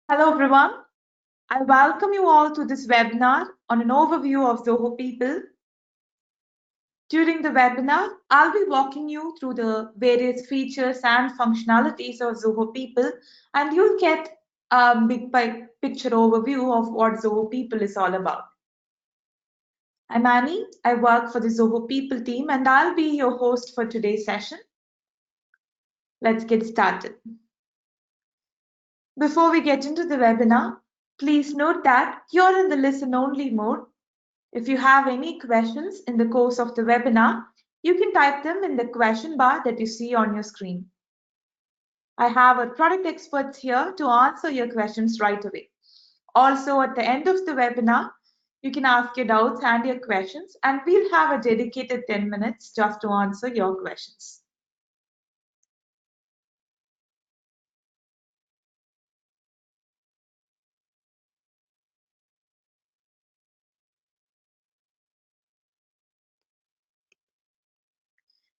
Hello everyone. I welcome you all to this webinar on an overview of Zoho People. During the webinar, I'll be walking you through the various features and functionalities of Zoho People, and you'll get a big picture overview of what Zoho People is all about. I'm Annie. I work for the Zoho People team, and I'll be your host for today's session. Let's get started. Before we get into the webinar, please note that you're in the listen-only mode. If you have any questions in the course of the webinar, you can type them in the question bar that you see on your screen. I have our product experts here to answer your questions right away. Also, at the end of the webinar, you can ask your doubts and your questions, and we'll have a dedicated 10 minutes just to answer your questions.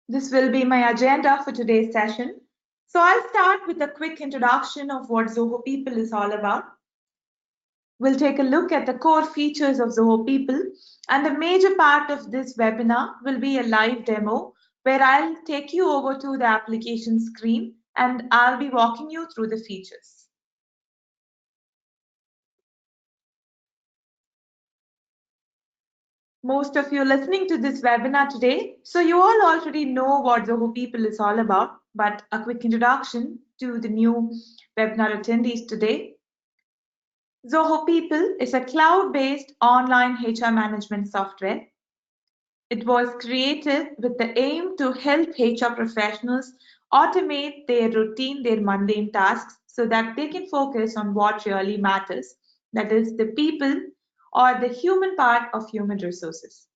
This will be my agenda for today's session. So I'll start with a quick introduction of what Zoho People is all about. We'll take a look at the core features of Zoho People, and a major part of this webinar will be a live demo where I'll take you over to the application screen and I'll be walking you through the features. Most of you listening to this webinar today, so you all already know what Zoho People is all about, but a quick introduction to the new webinar attendees today. Zoho People is a cloud-based online HR management software. It was created with the aim to help HR professionals automate their routine, their mundane tasks, so that they can focus on what really matters, that is, the people or the human part of human resources.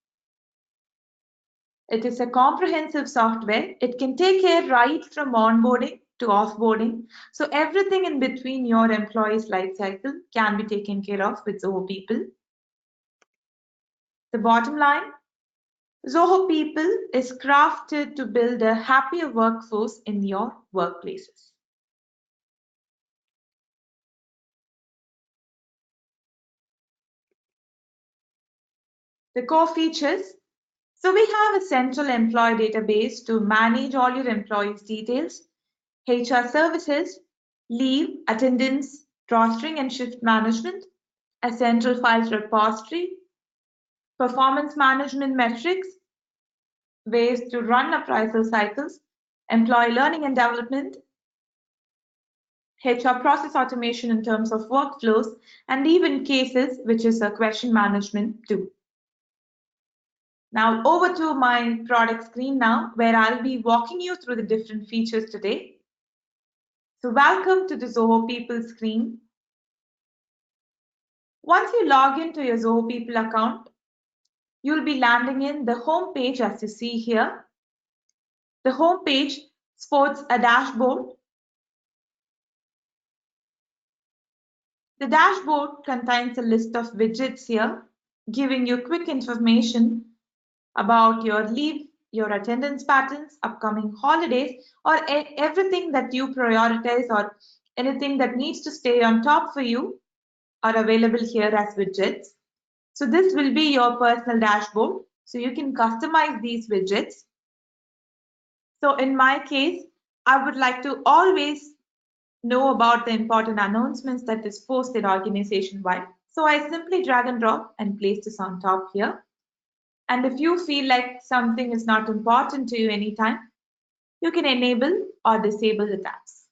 It is a comprehensive software. It can take care right from onboarding to offboarding. So everything in between your employee's life cycle can be taken care of with Zoho People. The bottom line, Zoho People is crafted to build a happier workforce in your workplaces. The core features. So we have a central employee database to manage all your employees' details, HR services, leave, attendance, rostering and shift management, a central files repository, performance management metrics, ways to run appraisal cycles, employee learning and development, HR process automation in terms of workflows, and even cases, which is a question management too. Now over to my product screen now, where I'll be walking you through the different features today. So welcome to the Zoho People screen. Once you log into your Zoho People account, you'll be landing in the home page as you see here. The home page sports a dashboard. The dashboard contains a list of widgets here, giving you quick information about your leave, your attendance patterns, upcoming holidays, or everything that you prioritize or anything that needs to stay on top for you are available here as widgets. So this will be your personal dashboard. So you can customize these widgets. So in my case, I would like to always know about the important announcements that is posted organization-wide. So I simply drag and drop and place this on top here. And if you feel like something is not important to you anytime, you can enable or disable the tabs.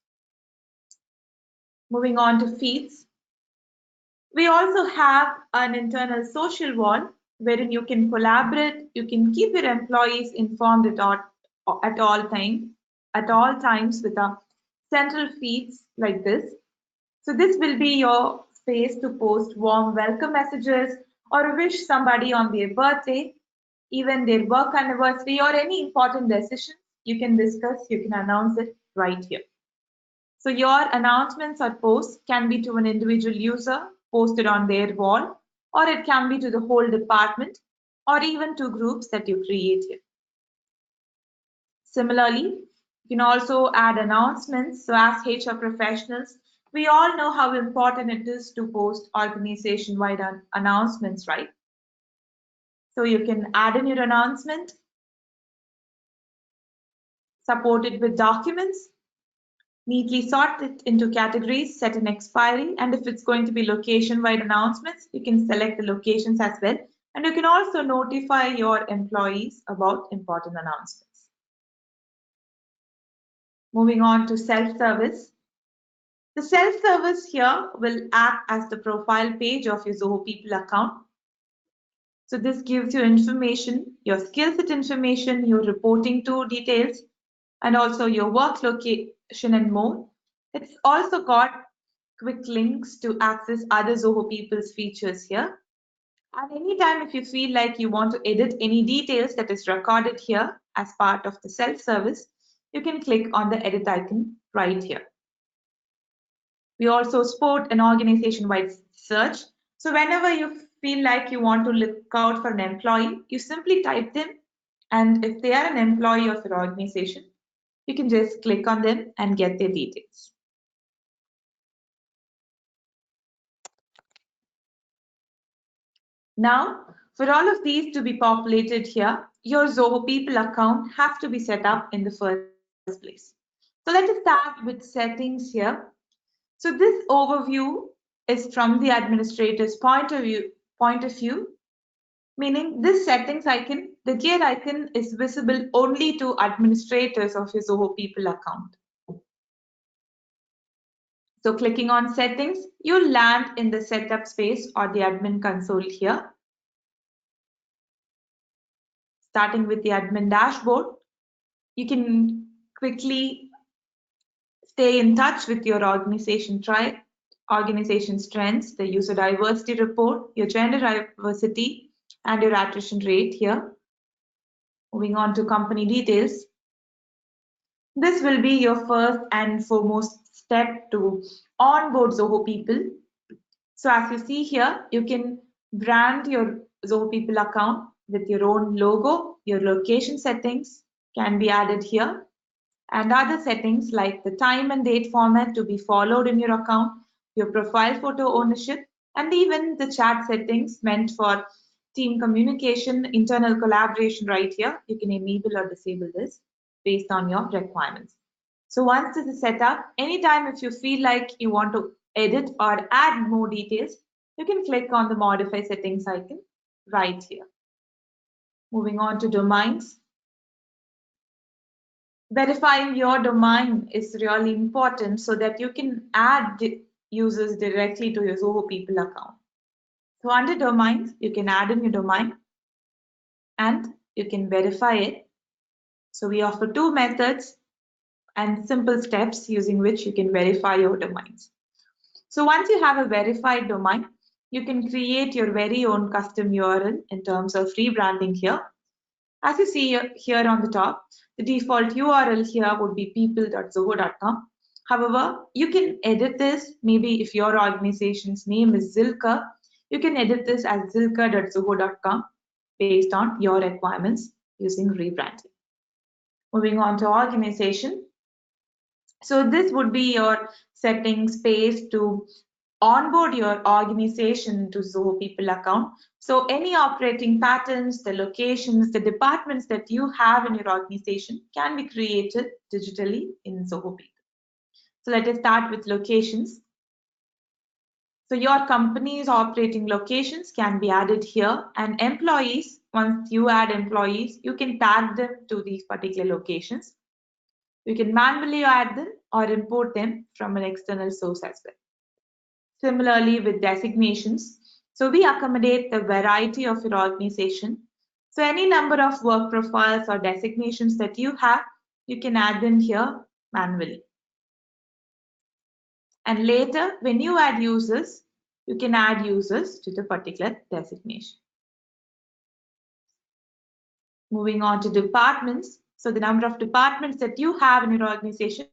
Moving on to feeds. We also have an internal social wall wherein you can collaborate, you can keep your employees informed at all times with a central feeds like this. So this will be your space to post warm welcome messages or wish somebody on their birthday, even their work anniversary, or any important decision you can discuss, you can announce it right here. So your announcements or posts can be to an individual user posted on their wall, or it can be to the whole department, or even to groups that you create here. Similarly, you can also add announcements. So as HR professionals, We all know how important it is to post organization-wide announcements, right? So you can add in your announcement, support it with documents, neatly sort it into categories, set an expiry, and if it's going to be location-wide announcements, you can select the locations as well. And you can also notify your employees about important announcements. Moving on to self-service. The self-service here will act as the profile page of your Zoho People account. So this gives you information, your skill set information, your reporting to details, and also your work location and more. It's also got quick links to access other Zoho People's features here. And anytime if you feel like you want to edit any details that is recorded here as part of the self-service, you can click on the edit icon right here. We also support an organization-wide search. So whenever you feel like you want to look out for an employee, you simply type them. And if they are an employee of your organization, you can just click on them and get their details. Now, for all of these to be populated here, your Zoho People account have to be set up in the first place. So let us start with settings here. So this overview is from the administrator's point of view, meaning this settings icon, the gear icon is visible only to administrators of your Zoho People account. So clicking on settings, you'll land in the setup space or the admin console here. Starting with the admin dashboard, you can quickly stay in touch with your organization strengths, the user diversity report, your gender diversity, and your attrition rate here. Moving on to company details. This will be your first and foremost step to onboard Zoho People. So as you see here, you can brand your Zoho People account with your own logo. Your location settings can be added here, and other settings like the time and date format to be followed in your account, your profile photo ownership, and even the chat settings meant for team communication, internal collaboration right here. You can enable or disable this based on your requirements. So once this is set up, anytime if you feel like you want to edit or add more details, you can click on the modify settings icon right here. Moving on to domains. Verifying your domain is really important so that you can add users directly to your Zoho People account. So under domains, you can add in your domain and you can verify it. So we offer two methods and simple steps using which you can verify your domains. So once you have a verified domain, you can create your very own custom URL in terms of rebranding here. As you see here on the top, the default URL here would be people.zoho.com. However, you can edit this. Maybe if your organization's name is Zilka, you can edit this as zilka.zoho.com based on your requirements using rebranding. Moving on to organization. So this would be your setting space to onboard your organization to Zoho People account. So any operating patterns, the locations, the departments that you have in your organization can be created digitally in Zoho People. So let us start with locations. So your company's operating locations can be added here, and employees, once you add employees, you can tag them to these particular locations. You can manually add them or import them from an external source as well. Similarly with designations, so we accommodate the variety of your organization. So any number of work profiles or designations that you have, you can add them here manually. And later, when you add users, you can add users to the particular designation. Moving on to departments. So the number of departments that you have in your organization,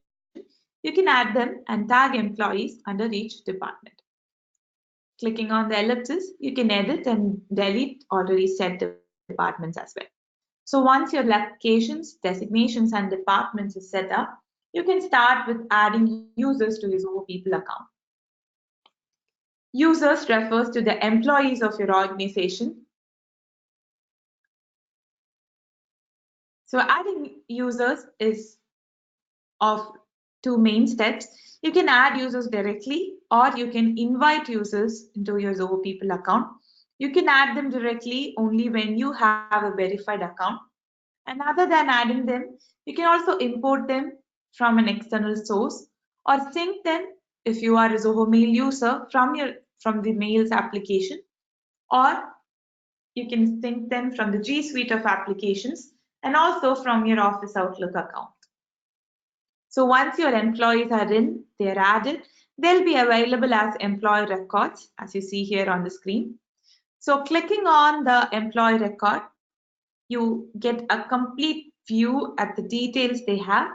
you can add them and tag employees under each department. Clicking on the ellipsis, you can edit and delete already set departments as well. So once your locations, designations, and departments is set up, you can start with adding users to your Zoho People account. Users refers to the employees of your organization. So adding users is of two main steps. You can add users directly or you can invite users into your Zoho People account. You can add them directly only when you have a verified account. And other than adding them, you can also import them from an external source or sync them if you are a Zoho Mail user from the Mails application, or you can sync them from the G Suite of applications and also from your Office Outlook account. So once your employees are in, they are added, they'll be available as employee records, as you see here on the screen. So clicking on the employee record, you get a complete view at the details they have.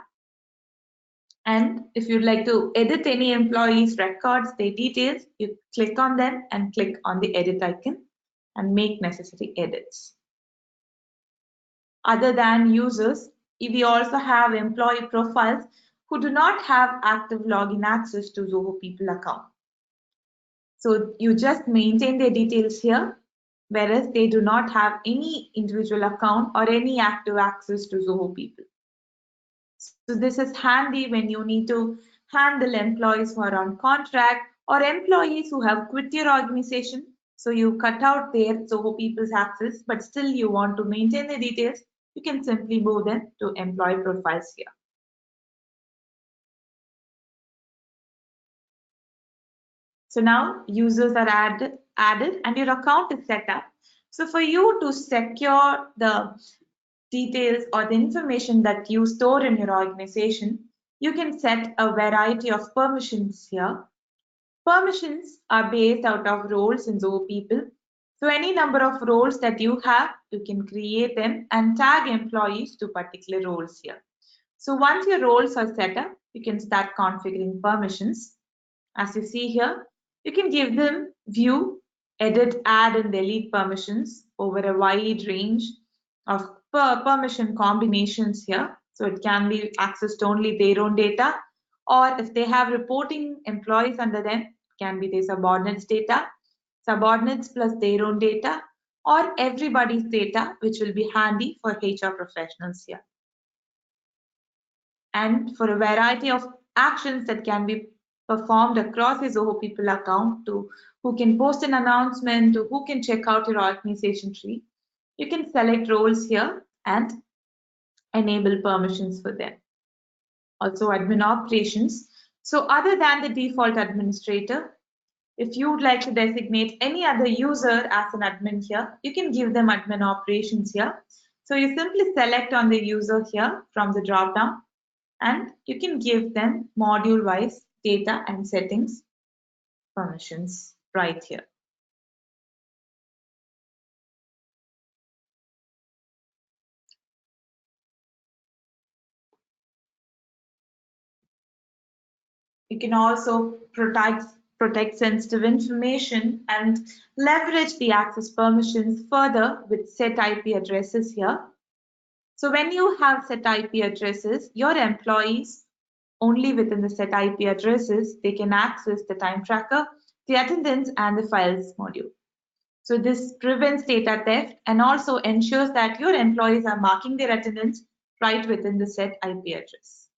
And if you'd like to edit any employees' records, their details, you click on them and click on the edit icon and make necessary edits. Other than users, we also have employee profiles who do not have active login access to Zoho People account. So you just maintain their details here, whereas they do not have any individual account or any active access to Zoho People. So this is handy when you need to handle employees who are on contract or employees who have quit your organization. So you cut out their Zoho People's access, but still you want to maintain the details. You can simply move them to employee profiles here. So now users are added and your account is set up. So for you to secure the details or the information that you store in your organization, you can set a variety of permissions here. Permissions are based out of roles in Zoho People. So any number of roles that you have, you can create them and tag employees to particular roles here. So once your roles are set up, you can start configuring permissions. As you see here, you can give them view, edit, add, and delete permissions over a wide range of permission combinations here. So it can be accessed only their own data, or if they have reporting employees under them, it can be their subordinates data, subordinates plus their own data, or everybody's data, which will be handy for HR professionals here. And for a variety of actions that can be performed across your Zoho People account, to who can post an announcement, to who can check out your organization tree, you can select roles here and enable permissions for them. Also admin operations. So other than the default administrator, if you would like to designate any other user as an admin here, you can give them admin operations here. So you simply select on the user here from the drop down and you can give them module-wise data and settings permissions right here. You can also protect sensitive information and leverage the access permissions further with set IP addresses here. So when you have set IP addresses, your employees only within the set IP addresses, they can access the time tracker, the attendance, and the files module. So this prevents data theft and also ensures that your employees are marking their attendance right within the set IP address.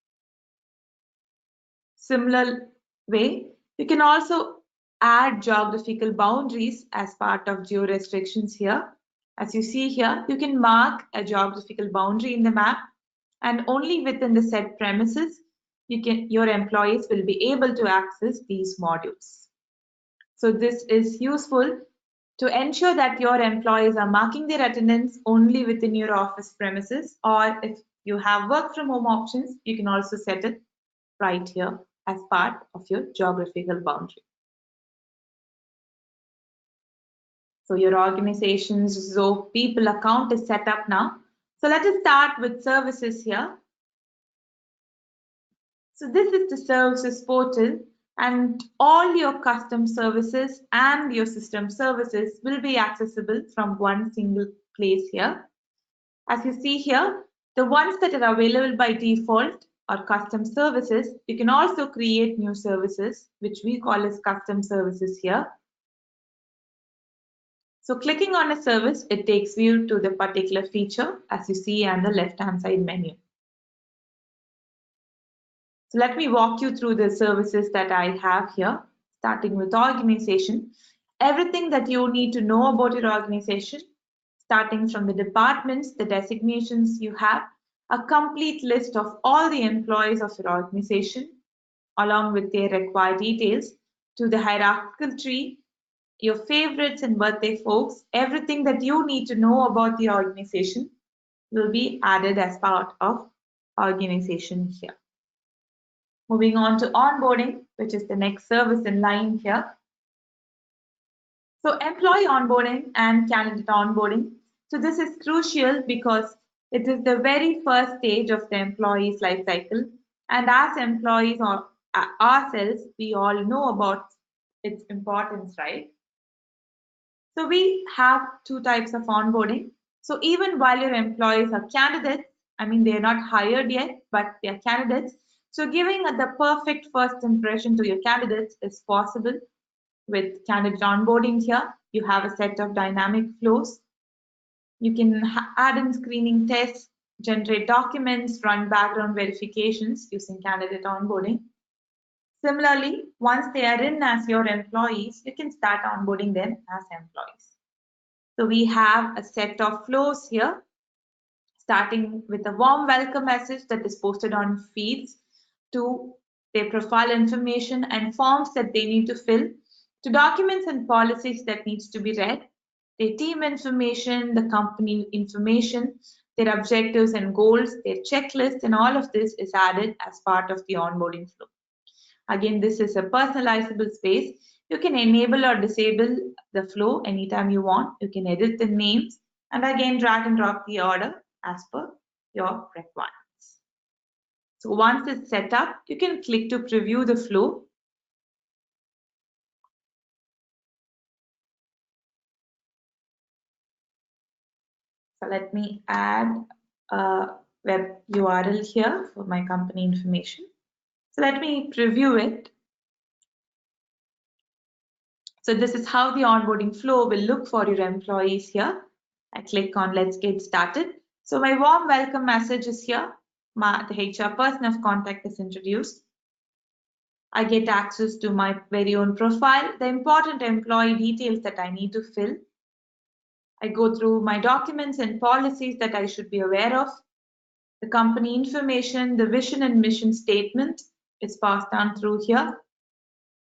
Similar way, you can also add geographical boundaries as part of geo restrictions here. As you see here, you can mark a geographical boundary in the map and only within the set premises, your employees will be able to access these modules. So this is useful to ensure that your employees are marking their attendance only within your office premises, or if you have work from home options, you can also set it right here as part of your geographical boundary. So your organization's Zoho People account is set up now. So let us start with services here. So this is the services portal and all your custom services and your system services will be accessible from one single place here. As you see here, the ones that are available by default are custom services. You can also create new services, which we call as custom services here. So clicking on a service, it takes you to the particular feature as you see on the left-hand side menu. So let me walk you through the services that I have here, starting with organization. Everything that you need to know about your organization, starting from the departments, the designations you have, a complete list of all the employees of your organization, along with their required details, to the hierarchical tree, your favorites and birthday folks, everything that you need to know about the organization will be added as part of organization here. Moving on to onboarding, which is the next service in line here. So employee onboarding and candidate onboarding. So this is crucial because it is the very first stage of the employee's life cycle. And as employees or ourselves, we all know about its importance, right? So we have two types of onboarding. So even while your employees are candidates, I mean, they're not hired yet, but they're candidates. So giving the perfect first impression to your candidates is possible with candidate onboarding here. You have a set of dynamic flows. You can add in screening tests, generate documents, run background verifications using candidate onboarding. Similarly, once they are in as your employees, you can start onboarding them as employees. So we have a set of flows here, starting with a warm welcome message that is posted on feeds, to their profile information and forms that they need to fill, to documents and policies that needs to be read, their team information, the company information, their objectives and goals, their checklist, and all of this is added as part of the onboarding flow. Again, this is a personalizable space. You can enable or disable the flow anytime you want. You can edit the names and again drag and drop the order as per your requirements. So once it's set up, you can click to preview the flow. So let me add a web URL here for my company information. So let me preview it. So this is how the onboarding flow will look for your employees here. I click on let's get started. So my warm welcome message is here. The HR person of contact is introduced. I get access to my very own profile, the important employee details that I need to fill. I go through my documents and policies that I should be aware of. The company information, the vision and mission statement is passed on through here.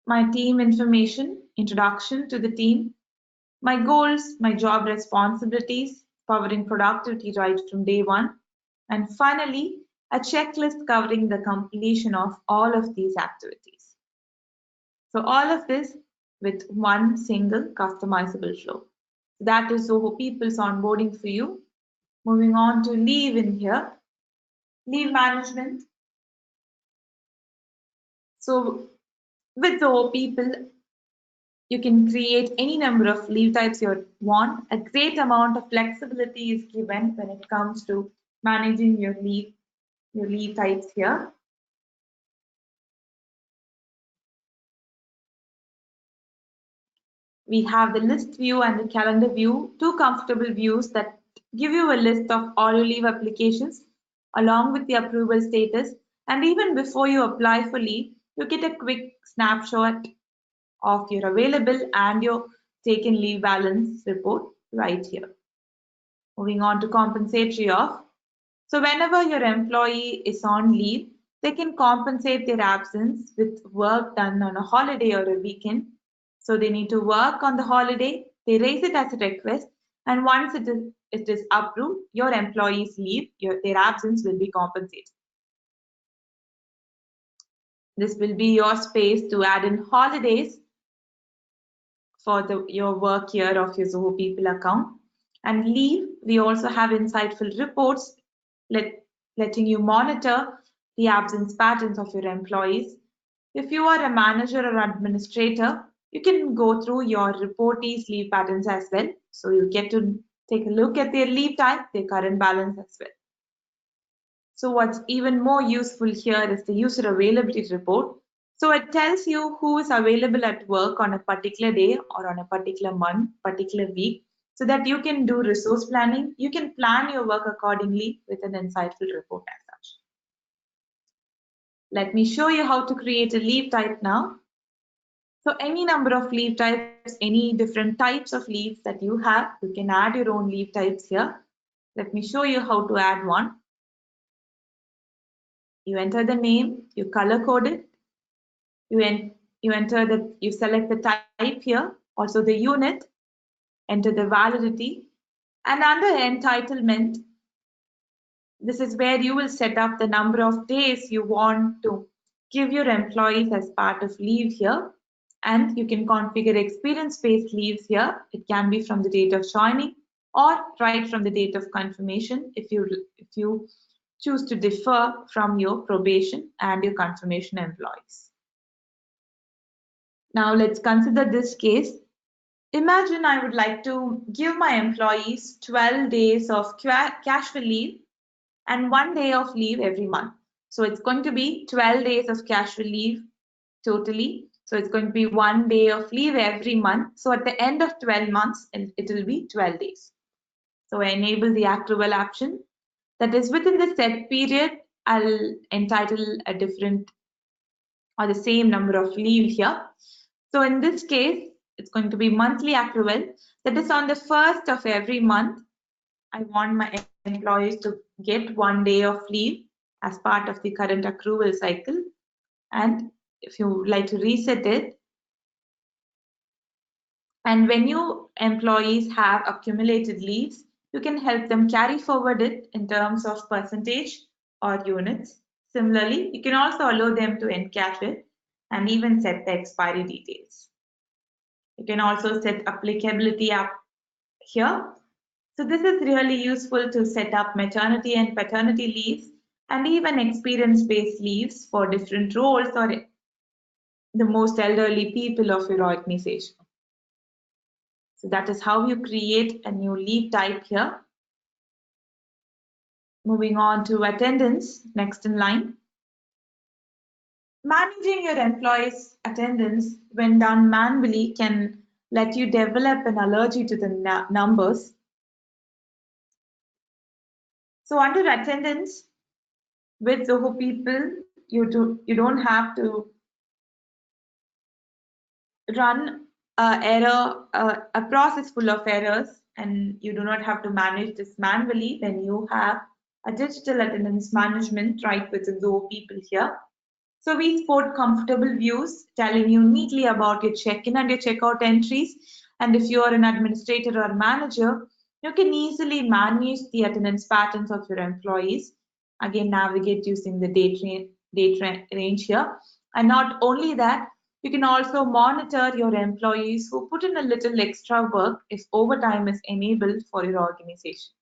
My team information, introduction to the team, my goals, my job responsibilities, covering productivity right from day one, and finally, a checklist covering the completion of all of these activities. So all of this with one single customizable flow. That is Zoho People's onboarding for you. Moving on to leave in here, leave management. So with Zoho People, you can create any number of leave types you want. A great amount of flexibility is given when it comes to managing your leave types here. We have the list view and the calendar view, two comfortable views that give you a list of all your leave applications along with the approval status. And even before you apply for leave, you get a quick snapshot of your available and your taken leave balance report right here. Moving on to compensatory off. So whenever your employee is on leave, they can compensate their absence with work done on a holiday or a weekend. So they need to work on the holiday, they raise it as a request, and once it is approved, your employee's leave, their absence will be compensated. This will be your space to add in holidays for your work year of your Zoho People account. And leave, we also have insightful reports letting you monitor the absence patterns of your employees. If you are a manager or administrator, you can go through your reportees' leave patterns as well. So you get to take a look at their leave type, their current balance as well. So what's even more useful here is the user availability report. So it tells you who is available at work on a particular day or on a particular month, particular week. so that you can do resource planning. You can plan your work accordingly with an insightful report as such. Let me show you how to create a leave type now. So any number of leave types, any different types of leaves that you have, you can add your own leave types here. Let me show you how to add one. You enter the name, you color code it, you select the type here, also the unit, enter the validity, and under entitlement, this is where you will set up the number of days you want to give your employees as part of leave here. And you can configure experience-based leaves here. It can be from the date of joining or right from the date of confirmation if you choose to differ from your probation and your confirmation employees. Now let's consider this case. Imagine I would like to give my employees 12 days of casual leave and 1 day of leave every month. So it's going to be 12 days of casual leave totally. So it's going to be 1 day of leave every month. So at the end of 12 months, it will be 12 days. So I enable the accrual option. That is within the set period, I'll entitle a different or the same number of leave here. So in this case, it's going to be monthly accrual. That is on the first of every month. I want my employees to get 1 day of leave as part of the current accrual cycle. And if you would like to reset it, and when your employees have accumulated leaves, you can help them carry forward it in terms of percentage or units. Similarly, you can also allow them to encash it and even set the expiry details. You can also set applicability up here. So this is really useful to set up maternity and paternity leaves and even experience-based leaves for different roles or the most elderly people of your organization. So that is how you create a new leave type here. Moving on to attendance, next in line. Managing your employees' attendance when done manually can let you develop an allergy to the numbers. So under attendance, with Zoho People, you don't have to run a process full of errors, and you do not have to manage this manually when you have a digital attendance management right within Zoho People here. So we sport comfortable views telling you neatly about your check-in and your checkout entries. And if you are an administrator or manager, you can easily manage the attendance patterns of your employees. Again, navigate using the date range here. And not only that, you can also monitor your employees who put in a little extra work if overtime is enabled for your organization.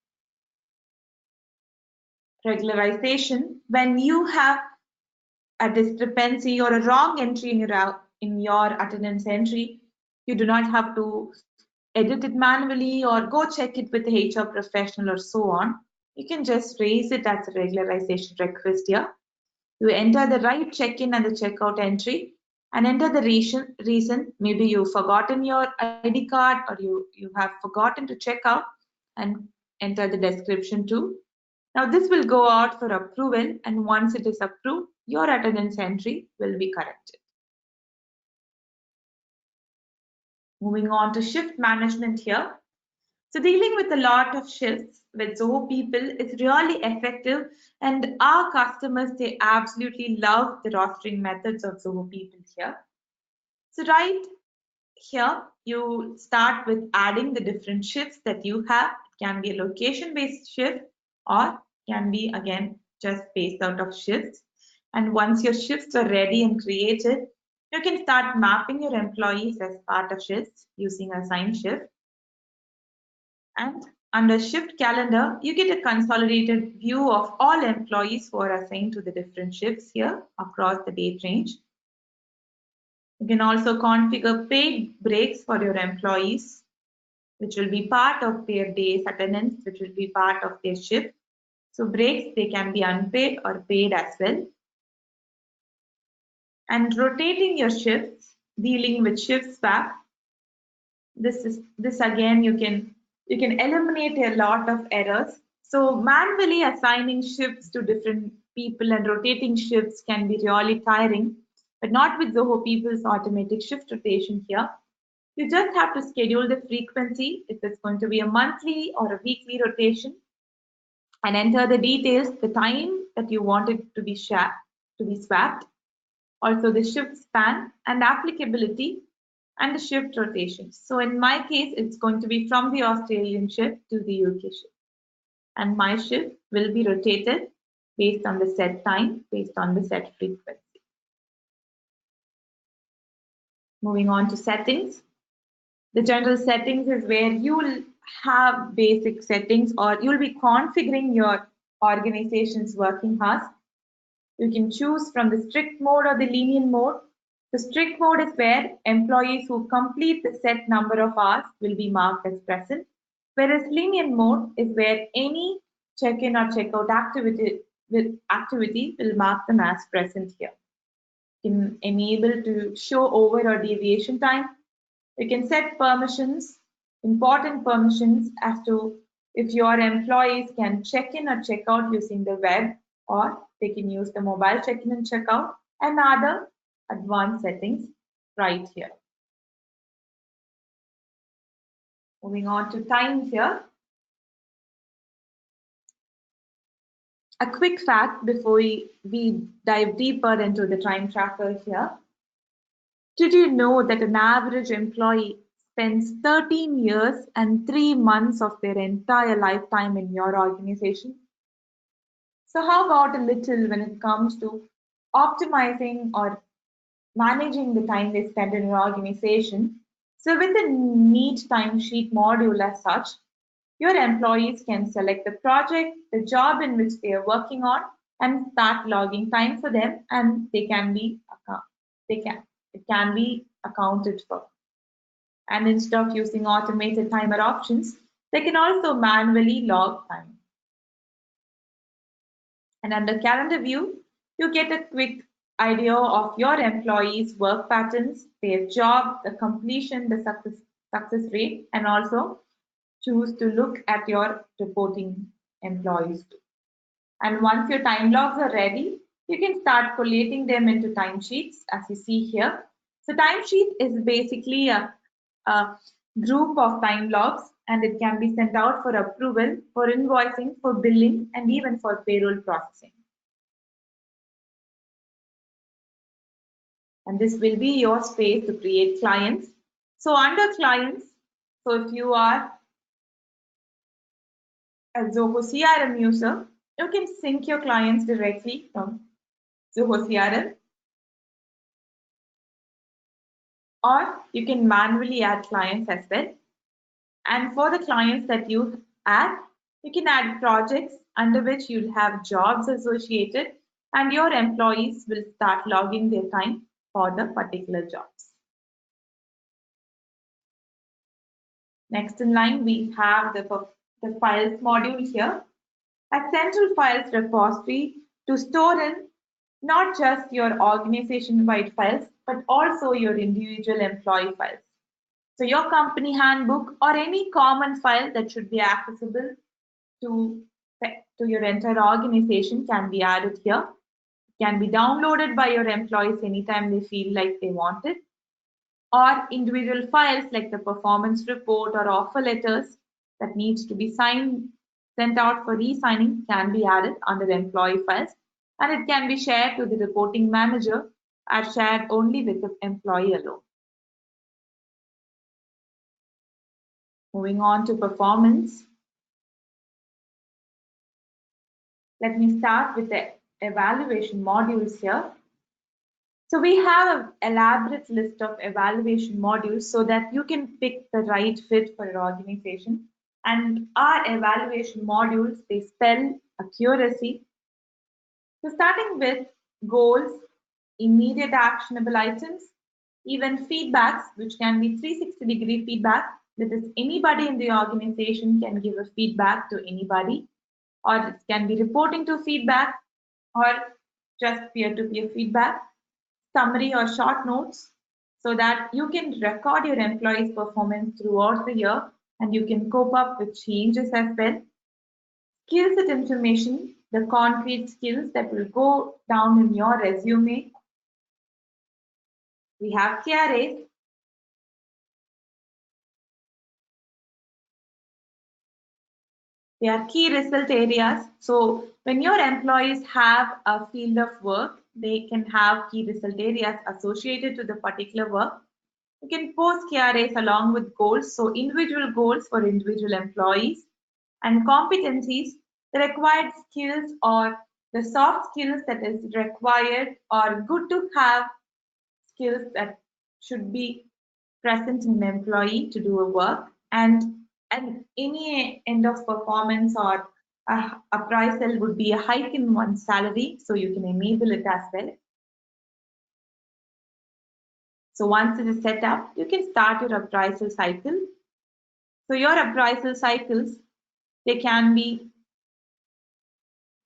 Regularization, when you have a discrepancy or a wrong entry in your attendance entry, you do not have to edit it manually or go check it with the HR professional or so on. You can just raise it as a regularization request here. You enter the right check-in and the checkout entry and enter the reason. Maybe you've forgotten your ID card or you have forgotten to check out, and enter the description too. Now this will go out for approval, and once it is approved, your attendance entry will be corrected. Moving on to shift management here. So dealing with a lot of shifts with Zoho People is really effective, and our customers, they absolutely love the rostering methods of Zoho People here. So right here, you start with adding the different shifts that you have. It can be a location-based shift or can be again just based out of shifts. And once your shifts are ready and created, you can start mapping your employees as part of shifts using assigned shift. And under shift calendar, you get a consolidated view of all employees who are assigned to the different shifts here across the date range. You can also configure paid breaks for your employees, which will be part of their day's attendance, which will be part of their shift. So breaks, they can be unpaid or paid as well. And rotating your shifts, dealing with shift swap. This again, you can You can eliminate a lot of errors. So manually assigning shifts to different people and rotating shifts can be really tiring, but not with Zoho People's automatic shift rotation here. You just have to schedule the frequency, if it's going to be a monthly or a weekly rotation, and enter the details, the time that you want it to be swapped, also the shift span and applicability and the shift rotation. So in my case, it's going to be from the Australian shift to the UK shift. And my shift will be rotated based on the set time, based on the set frequency. Moving on to settings. The general settings is where you will have basic settings or you'll be configuring your organization's working hours. You can choose from the strict mode or the lenient mode. The strict mode is where employees who complete the set number of hours will be marked as present, whereas lenient mode is where any check-in or check-out activity will mark them as present here. You can enable to show over or deviation time. You can set permissions, important permissions as to if your employees can check in or check out using the web, or they can use the mobile check-in and check-out, and other advanced settings right here. Moving on to times here. A quick fact before we dive deeper into the time tracker here. Did you know that an average employee spends 13 years and 3 months of their entire lifetime in your organization? So how about a little when it comes to optimizing or managing the time they spend in your organization? So with the neat timesheet module as such, your employees can select the project, the job in which they are working on, and start logging time for them, and it can be accounted for. And instead of using automated timer options, they can also manually log time. And under calendar view, you get a quick idea of your employees' work patterns, their job, the completion, the success rate, and also choose to look at your reporting employees too. And once your time logs are ready, you can start collating them into timesheets as you see here. So timesheet is basically a group of time logs, and it can be sent out for approval, for invoicing, for billing, and even for payroll processing. And this will be your space to create clients. So under clients, so if you are a Zoho CRM user, you can sync your clients directly from Zoho CRM, or you can manually add clients as well. And for the clients that you add, you can add projects under which you'll have jobs associated, and your employees will start logging their time for the particular jobs. Next in line, we have the files module here, a central files repository to store in not just your organization-wide files, but also your individual employee files. So your company handbook or any common file that should be accessible to your entire organization can be added here. It can be downloaded by your employees anytime they feel like they want it. Or individual files like the performance report or offer letters that needs to be sent out for re-signing can be added under employee files, and it can be shared to the reporting manager or shared only with the employee alone. Moving on to performance. Let me start with the evaluation modules here. So we have an elaborate list of evaluation modules so that you can pick the right fit for your organization. And our evaluation modules, they spell accuracy. So starting with goals, immediate actionable items, even feedbacks, which can be 360-degree feedback. That is, anybody in the organization can give a feedback to anybody, or it can be reporting to feedback, or just peer-to-peer feedback, summary or short notes, so that you can record your employees' performance throughout the year and you can cope up with changes as well. Skill set information, the concrete skills that will go down in your resume. We have KRAs. They are key result areas. So when your employees have a field of work, they can have key result areas associated to the particular work. You can post KRAs along with goals. So individual goals for individual employees and competencies, the required skills or the soft skills that is required or good to have skills that should be present in an employee to do a work, and any end of performance or appraisal would be a hike in one's salary, so you can enable it as well. So once it is set up, you can start your appraisal cycle. So your appraisal cycles, they can be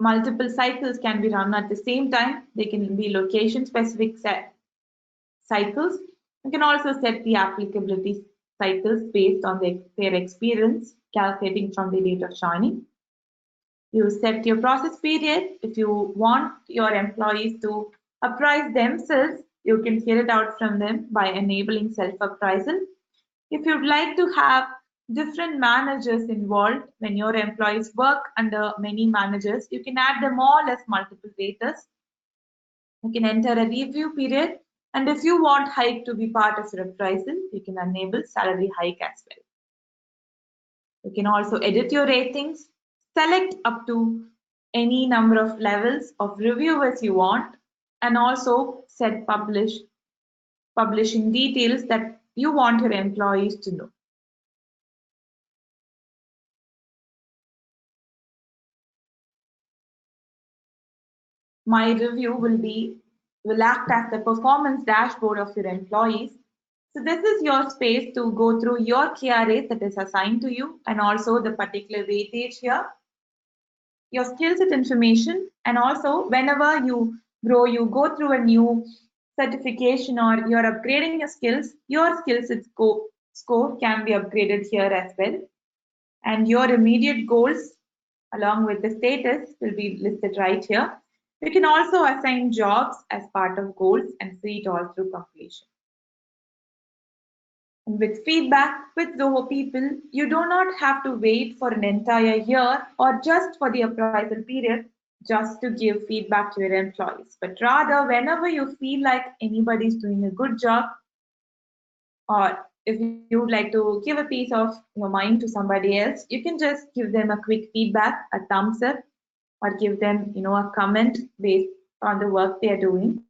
multiple cycles can be run at the same time. They can be location specific cycles. You can also set the applicability cycles based on their experience, calculating from the date of joining. You set your process period. If you want your employees to apprise themselves, you can get it out from them by enabling self-appraisal. If you'd like to have different managers involved when your employees work under many managers, you can add them all as multiple raters. You can enter a review period, and if you want hike to be part of your appraisal, you can enable salary hike as well. You can also edit your ratings, select up to any number of levels of reviewers you want, and also set publishing details that you want your employees to know. My review will act as the performance dashboard of your employees. So this is your space to go through your KRAs that is assigned to you and also the particular weightage here, your skill set information, and also whenever you grow, you go through a new certification or you're upgrading your skill set score can be upgraded here as well. And your immediate goals along with the status will be listed right here. You can also assign jobs as part of goals and see it all through completion. And with feedback with Zoho People, you do not have to wait for an entire year or just for the appraisal period just to give feedback to your employees, but rather whenever you feel like anybody is doing a good job, or if you would like to give a piece of your mind to somebody else, you can just give them a quick feedback, a thumbs up, or give them a comment based on the work they are doing.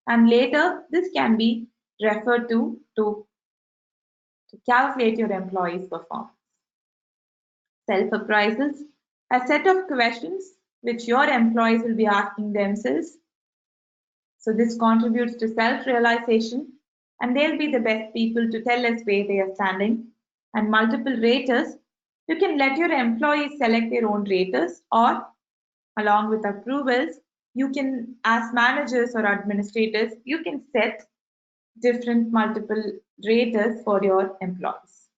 And later, this can be referred to calculate your employees' performance. Self-appraisals, a set of questions which your employees will be asking themselves. So this contributes to self-realization, and they'll be the best people to tell us where they are standing. And multiple raters, you can let your employees select their own raters, or along with approvals, you can, as managers or administrators, you can set different multiple raters for your employees.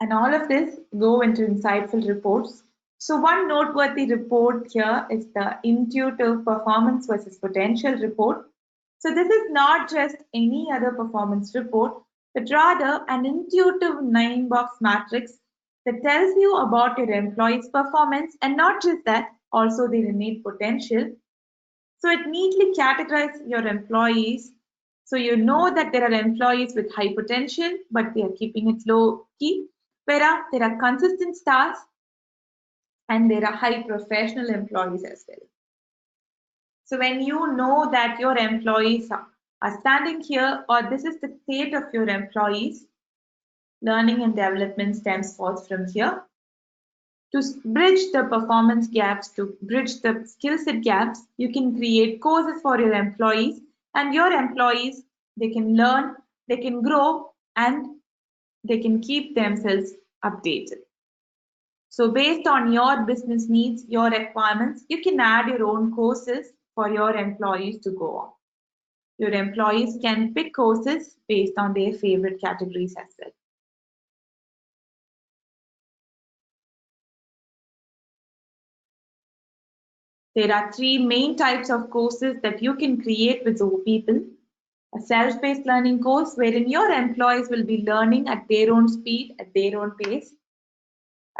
And all of this go into insightful reports. So one noteworthy report here is the intuitive performance versus potential report. So this is not just any other performance report, but rather an intuitive 9-box matrix that tells you about your employees' performance, and not just that, also their innate potential. So it neatly categorizes your employees. So you know that there are employees with high potential, but they are keeping it low key. Whereas there are consistent stars and there are high professional employees as well. So when you know that your employees are standing here, or this is the state of your employees, learning and development stems forth from here. To bridge the performance gaps, to bridge the skill set gaps, you can create courses for your employees, and your employees, they can learn, they can grow, and they can keep themselves updated. So based on your business needs, your requirements, you can add your own courses for your employees to go on. Your employees can pick courses based on their favorite categories as well. There are three main types of courses that you can create with Zoho People. A self-paced learning course wherein your employees will be learning at their own speed, at their own pace.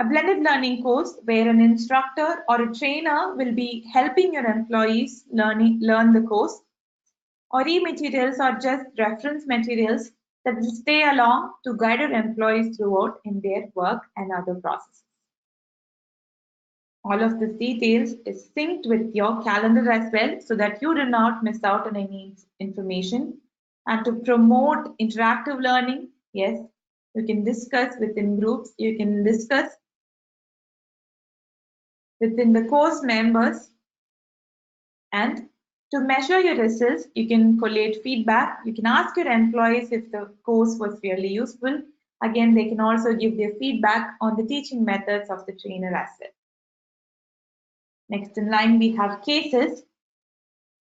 A blended learning course where an instructor or a trainer will be helping your employees learn the course, or e-materials or just reference materials that will stay along to guide your employees throughout in their work and other processes. All of this details is synced with your calendar as well so that you do not miss out on any information. And to promote interactive learning, yes, you can discuss within groups, you can discuss within the course members, and to measure your results, you can collate feedback. You can ask your employees if the course was really useful. Again, they can also give their feedback on the teaching methods of the trainer as well. Next in line, we have cases.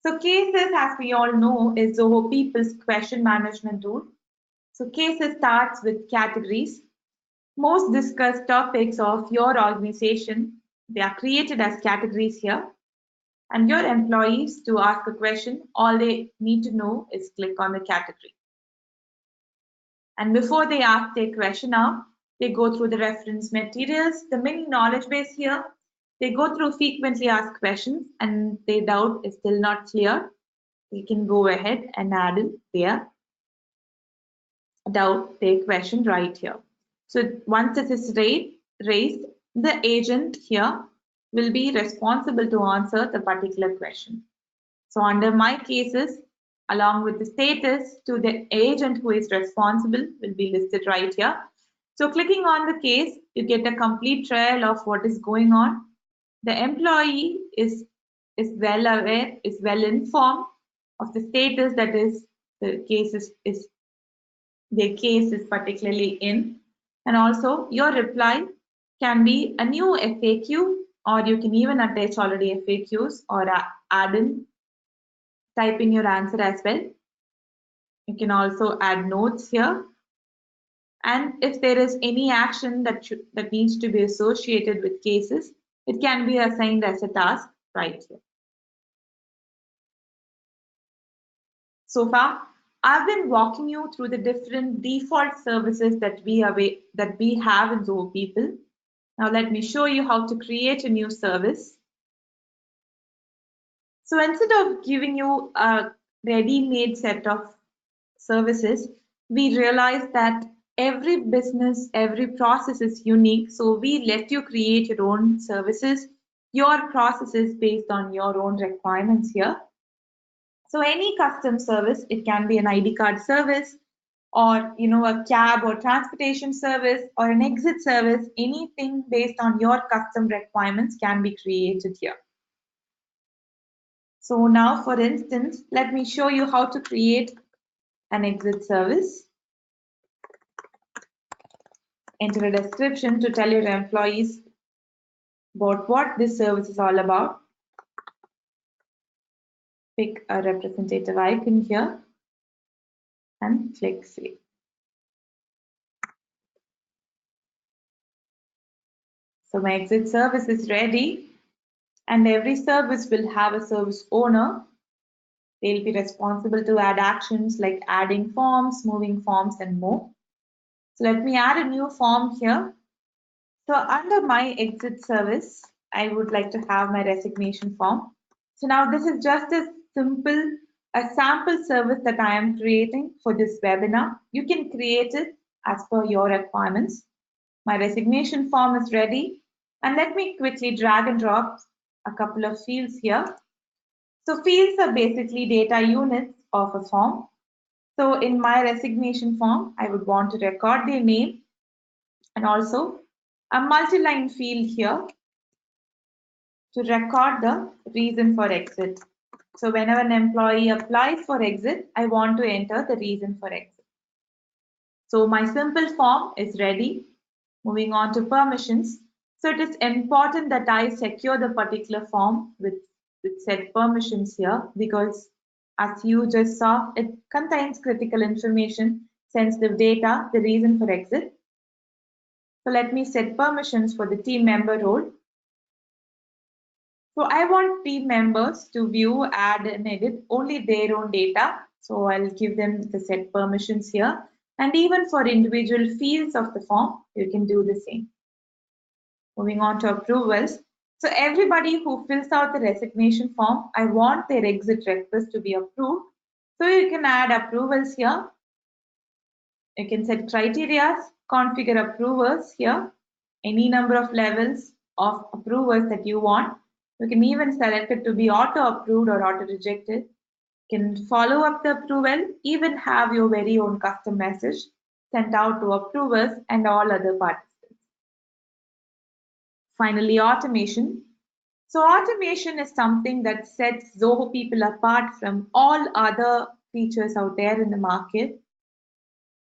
So cases, as we all know, is Zoho People's question management tool. So cases starts with categories. Most discussed topics of your organization, they are created as categories here. And your employees, to ask a question, all they need to know is click on the category. And before they ask their question out, they go through the reference materials, the mini knowledge base here. They go through frequently asked questions, and their doubt is still not clear. They can go ahead and add in their doubt, their question right here. So once this is raised, the agent here will be responsible to answer the particular question. So under my cases, along with the status to the agent who is responsible will be listed right here. So clicking on the case, you get a complete trail of what is going on. The employee is well aware, is well informed of the status that is the case is their case is particularly in. And also your reply can be a new FAQ, or you can even attach already FAQs or add in, type in your answer as well. You can also add notes here. And if there is any action that needs to be associated with cases, it can be assigned as a task right here. So far, I've been walking you through the different default services that we have in Zoho People. Now let me show you how to create a new service. So instead of giving you a ready-made set of services, we realize that every business, every process is unique. So we let you create your own services, your processes based on your own requirements here. So any custom service, it can be an ID card service, or a cab or transportation service, or an exit service. Anything based on your custom requirements can be created here. So now, for instance, let me show you how to create an exit service. Enter a description to tell your employees about what this service is all about. Pick a representative icon here and click save. So my exit service is ready, and every service will have a service owner. They'll be responsible to add actions like adding forms, moving forms, and more. So let me add a new form here. So under my exit service, I would like to have my resignation form. So now this is just a sample service that I am creating for this webinar. You can create it as per your requirements. My resignation form is ready. And let me quickly drag and drop a couple of fields here. So fields are basically data units of a form. So in my resignation form, I would want to record their name and also a multi-line field here to record the reason for exit. So whenever an employee applies for exit, I want to enter the reason for exit. So my simple form is ready. Moving on to permissions. So it is important that I secure the particular form with set permissions here, because As you just saw, it contains critical information, sensitive data, the reason for exit. So let me set permissions for the team member role. So I want team members to view, add and edit only their own data. So I'll give them the set permissions here. And even for individual fields of the form, you can do the same. Moving on to approvals. So everybody who fills out the resignation form, I want their exit request to be approved. So you can add approvals here. You can set criteria, configure approvers here, any number of levels of approvers that you want. You can even select it to be auto approved or auto rejected. You can follow up the approval, even have your very own custom message sent out to approvers and all other participants. Finally, automation. So automation is something that sets Zoho People apart from all other features out there in the market.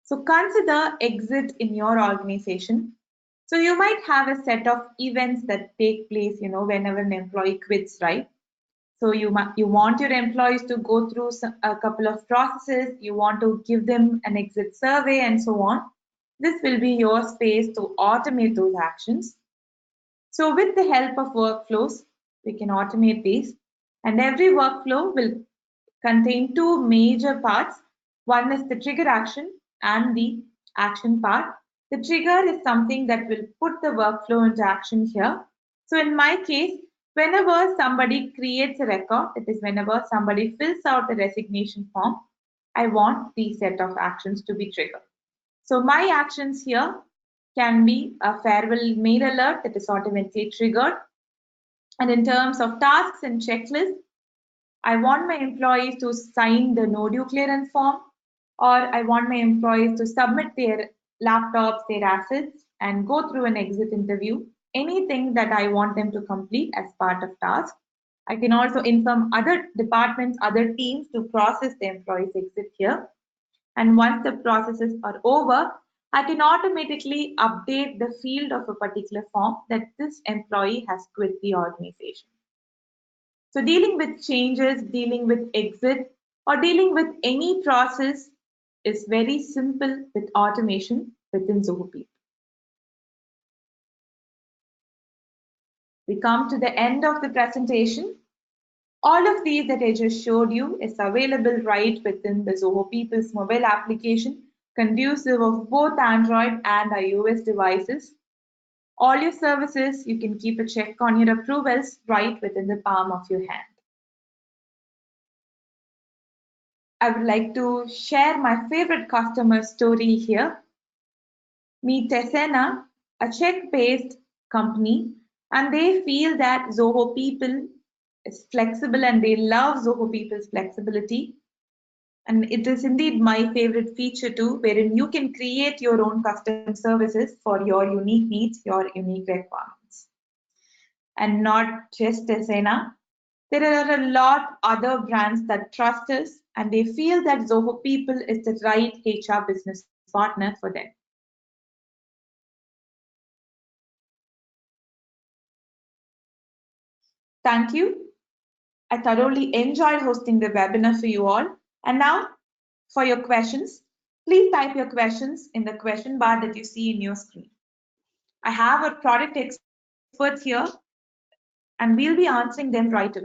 So consider exit in your organization. So you might have a set of events that take place, whenever an employee quits, right? So you want your employees to go through a couple of processes, you want to give them an exit survey and so on. This will be your space to automate those actions. So with the help of workflows, we can automate these, and every workflow will contain two major parts. One is the trigger action and the action part. The trigger is something that will put the workflow into action here. So in my case, whenever somebody creates a record, that is whenever somebody fills out the resignation form, I want the set of actions to be triggered. So my actions here can be a farewell mail alert that is automatically triggered. And in terms of tasks and checklists, I want my employees to sign the no due clearance form, or I want my employees to submit their laptops, their assets, and go through an exit interview. Anything that I want them to complete as part of task. I can also inform other departments, other teams to process the employee's exit here. And once the processes are over, I can automatically update the field of a particular form that this employee has quit the organization. So dealing with changes, dealing with exit, or dealing with any process is very simple with automation within Zoho People. We come to the end of the presentation. All of these that I just showed you is available right within the Zoho People's mobile application, conducive of both Android and iOS devices. All your services, you can keep a check on your approvals right within the palm of your hand. I would like to share my favorite customer story here. Meet Tesena, a Czech-based company, and they feel that Zoho People is flexible and they love Zoho People's flexibility. And it is indeed my favorite feature too, wherein you can create your own custom services for your unique needs, your unique requirements. And not just Tesena, there are a lot other brands that trust us and they feel that Zoho People is the right HR business partner for them. Thank you. I thoroughly enjoyed hosting the webinar for you all. And now for your questions, please type your questions in the question bar that you see in your screen. I have a product expert here and we'll be answering them right away.